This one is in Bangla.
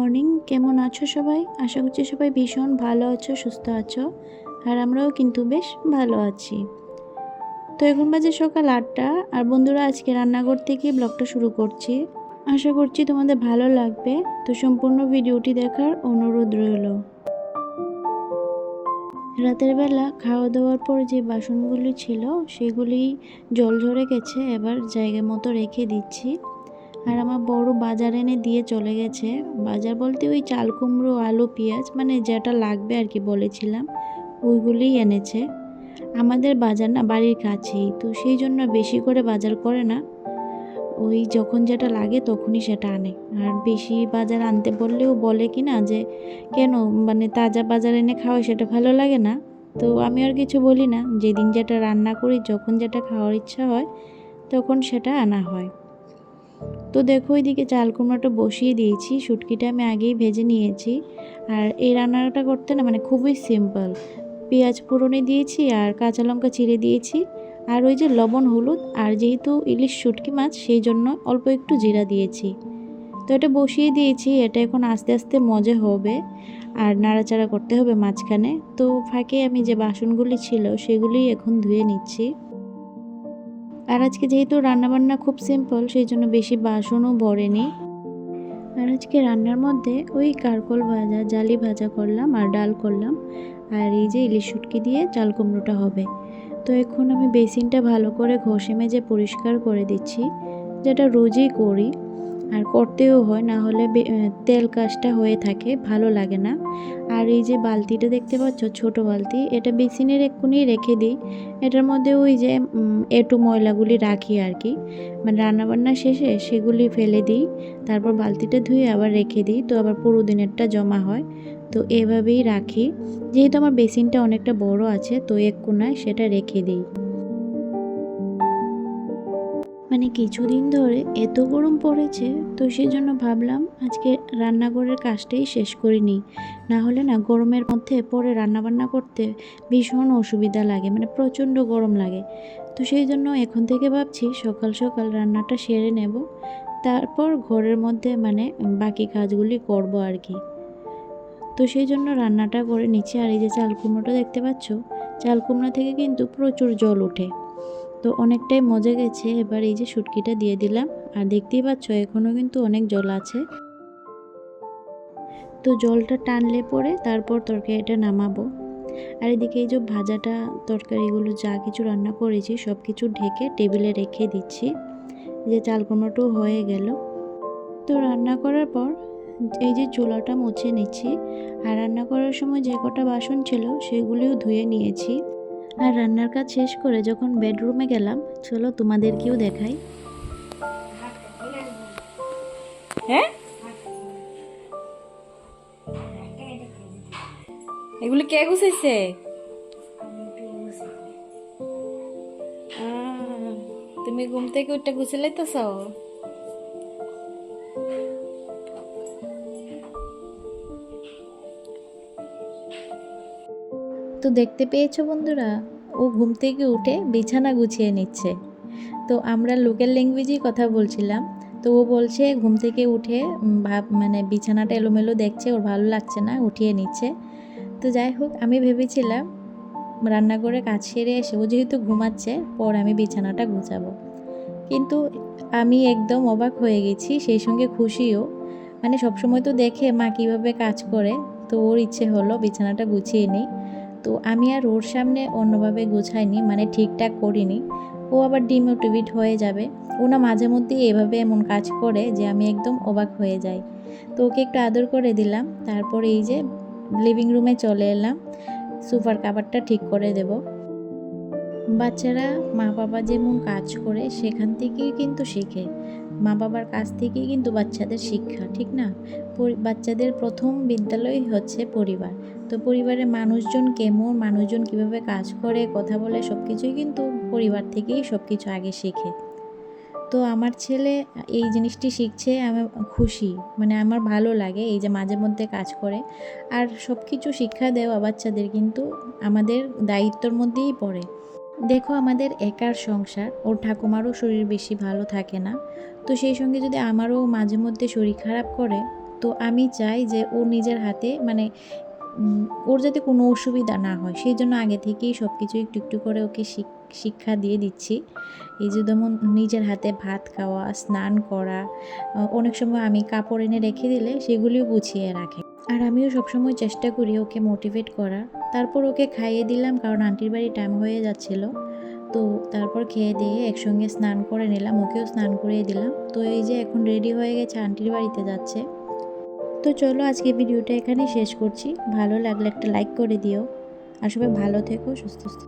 মর্নিং। কেমন আছো সবাই? আশা করছি সবাই ভীষণ ভালো আছো, সুস্থ আছো। আর আমরাও কিন্তু বেশ ভালো আছি। তো এখন বাজে সকাল 8টা। আর বন্ধুরা, আজকে রান্নাঘর থেকে ব্লগটা শুরু করছি। আশা করছি তোমাদের ভালো লাগবে। তো সম্পূর্ণ ভিডিওটি দেখার অনুরোধ রইল। রাতের বেলা খাওয়া দাওয়ার পর যে বাসনগুলি ছিল সেগুলি জল ঝরে গেছে, এবার জায়গা মতো রেখে দিচ্ছি। আর আমার বড় বাজার এনে দিয়ে চলে গেছে। বাজার বলতে ওই চাল কুমড়ো, আলু, পেঁয়াজ, মানে যেটা লাগবে আর কি বলেছিলাম ওইগুলিই এনেছে। আমাদের বাজার না বাড়ির কাছেই, তো সেই জন্য বেশি করে বাজার করে না, ওই যখন যেটা লাগে তখনই সেটা আনে। আর বেশি বাজার আনতে বললেও বলে কি না যে কেন, মানে তাজা বাজার এনে খাওয়া সেটা ভালো লাগে না। তো আমি আর কিছু বলি না, যেদিন যেটা রান্না করি, যখন যেটা খাওয়ার ইচ্ছা হয় তখন সেটা আনা হয়। তো দেখো ওইদিকে চাল কুমড়াটা বসিয়ে দিয়েছি, শুটকিটা আমি আগেই ভেজে নিয়েছি। আর এই রান্নাটা করতে না মানে খুবই সিম্পল। পেঁয়াজ ফোড়নে দিয়েছি আর কাঁচা লঙ্কা চিড়ে দিয়েছি, আর ওই যে লবণ হলুদ, আর যেহেতু ইলিশ শুটকি মাছ সেই জন্য অল্প একটু জিরা দিয়েছি। তো এটা বসিয়ে দিয়েছি, এটা এখন আস্তে আস্তে মজে হবে আর নাড়াচাড়া করতে হবে মাঝখানে। তো ফাঁকে আমি যে বাসনগুলি ছিল সেগুলি এখন ধুয়ে নিচ্ছি। আর আজকে যেহেতু রান্নাবান্না খুব সিম্পল, সেই জন্য বেশি বাসনও ভরেনি। আর আজকে রান্নার মধ্যে ওই কারকল ভাজা, জালি ভাজা করলাম আর ডাল করলাম। আর এই যে ইলিশ শুটকি দিয়ে চাল কুমড়োটা হবে। তো এখন আমি বেসিনটা ভালো করে ঘষে মেজে পরিষ্কার করে দিচ্ছি, যেটা রোজই করি আর করতেও হয়, না হলে তেল কাজটা হয়ে থাকে, ভালো লাগে না। আর এই যে বালতিটা দেখতে পাচ্ছ, ছোট বালতি, এটা বেসিনের এক কোণেই রেখে দিই। এটার মধ্যে ওই যে এঁটো ময়লাগুলি রাখি আর কি, মানে রান্নাবান্না শেষে সেগুলি ফেলে দিই, তারপর বালতিটা ধুয়ে আবার রেখে দিই, তো আবার পুরো দিনেরটা জমা হয়। তো এভাবেই রাখি। যেহেতু আমার বেসিনটা অনেকটা বড় আছে, তো এক কোণায় সেটা রেখে দিই। মানে কিছুদিন ধরে এত গরম পড়েছে, তো সেই জন্য ভাবলাম আজকে রান্নাঘরের কাজটাই শেষ করে নিই। না হলে না গরমের মধ্যে পরে রান্নাবান্না করতে ভীষণ অসুবিধা লাগে, মানে প্রচণ্ড গরম লাগে। তো সেই জন্য এখন থেকে ভাবছি সকাল সকাল রান্নাটা সেরে নেব, তারপর ঘরের মধ্যে মানে বাকি কাজগুলি করব আর কি। তো সেই জন্য রান্নাটা করে নিচ্ছি। আর এই যে চাল কুমড়োটা দেখতে পাচ্ছ, চাল কুমড়া থেকে কিন্তু প্রচুর জল ওঠে, তো অনেকটাই মজে গেছে। এবার এই যে শুটকিটা দিয়ে দিলাম, আর দেখতেই পাচ্ছ এখনও কিন্তু অনেক জল আছে। তো জলটা টানলে পরে তারপর তরকারিটা নামাবো। আর এদিকে এই যে ভাজাটা, তরকারিগুলো যা কিছু রান্না করেছি সব কিছু ঢেকে টেবিলে রেখে দিচ্ছি। যে চাল কুমড়োটাও হয়ে গেল। তো রান্না করার পর এই যে চুলাটা মুছে নিচ্ছি। আর রান্না করার সময় যে কটা বাসন ছিল সেগুলিও ধুয়ে নিয়েছি। আর রান্নার কাজ শেষ করে যখন বেডরুমে গেলাম, চলো তোমাদেরকেও দেখাই। হ্যাঁ, এগুলো কে গুছাইছে? তুমি ঘুম থেকে উঠে গুছে লাইতেছ? তো দেখতে পেয়েছো বন্ধুরা, ও ঘুম থেকে উঠে বিছানা গুছিয়ে নিচ্ছে। তো আমরা লোকাল ল্যাঙ্গুয়েজেই কথা বলছিলাম। তো ও বলছে ঘুম থেকে উঠে মানে বিছানাটা এলোমেলো দেখছে, ওর ভালো লাগছে না, উঠিয়ে নিচ্ছে। তো যাই হোক, আমি ভেবেছিলাম রান্নাঘরে কাজ সেরে এসে ও যেহেতু ঘুমাচ্ছে, পর আমি বিছানাটা গুছাবো। কিন্তু আমি একদম অবাক হয়ে গেছি, সেই সঙ্গে খুশিও। মানে সবসময় তো দেখে মা কীভাবে কাজ করে, তো ওর ইচ্ছে হলো বিছানাটা গুছিয়ে নিই। তো আমি আর ওর সামনে অন্যভাবে গোছাইনি, মানে ঠিকঠাক করিনি। ও আবার ডিমোটিভেট হয়ে যাবে। ও না মাঝে মধ্যেই এভাবে এমন কাজ করে যে আমি একদম অবাক হয়ে যাই। তো ওকে একটু আদর করে দিলাম, তারপর এই যে লিভিং রুমে চলে এলাম, সোফার কাভারটা ঠিক করে দেব। বাচ্চারা মা বাবা যেমন কাজ করে সেখান থেকেই কিন্তু শেখে। মা বাবার কাছ থেকেই কিন্তু বাচ্চাদের শিক্ষা, ঠিক না? বাচ্চাদের প্রথম বিদ্যালয় হচ্ছে পরিবার। তো পরিবারের মানুষজন কেমন, মানুষজন কিভাবে কাজ করে, কথা বলে, সব কিছুই কিন্তু পরিবার থেকেই সব কিছু আগে শেখে। তো আমার ছেলে এই জিনিসটি শিখছে, আমি খুশি, মানে আমার ভালো লাগে এই যে মাঝে মধ্যে কাজ করে। আর সব কিছু শিক্ষা দেওয়া বাচ্চাদের কিন্তু আমাদের দায়িত্বর মধ্যেই পড়ে। দেখো আমাদের একার সংসার, ওর ঠাকুমারও শরীর বেশি ভালো থাকে না। তো সেই সঙ্গে যদি আমারও মাঝে মধ্যে শরীর খারাপ করে, তো আমি চাই যে ও নিজের হাতে মানে ওর যাতে কোনো অসুবিধা না হয়, সেই জন্য আগে থেকেই সব কিছু একটু একটু করে ওকে শিক্ষা দিয়ে দিচ্ছি। এই যে যেমন নিজের হাতে ভাত খাওয়া, স্নান করা, অনেক সময় আমি কাপড় এনে রেখে দিলে সেগুলিও গুছিয়ে রাখে। আর আমিও সবসময় চেষ্টা করি ওকে মোটিভেট করা। তারপর ওকে খাইয়ে দিলাম, কারণ আন্টির বাড়ি টাইম হয়ে যাচ্ছিল। তো তারপর খেয়ে দিয়ে একসঙ্গে স্নান করে নিলাম, ওকেও স্নান করিয়ে দিলাম। তো এই যে এখন রেডি হয়ে গেছে, আন্টির বাড়িতে যাচ্ছে। তো চলো আজকে ভিডিওটা এখানেই শেষ করছি। ভালো লাগলে একটা লাইক করে দিও, আর সবাই ভালো থেকো, সুস্থ থেকো।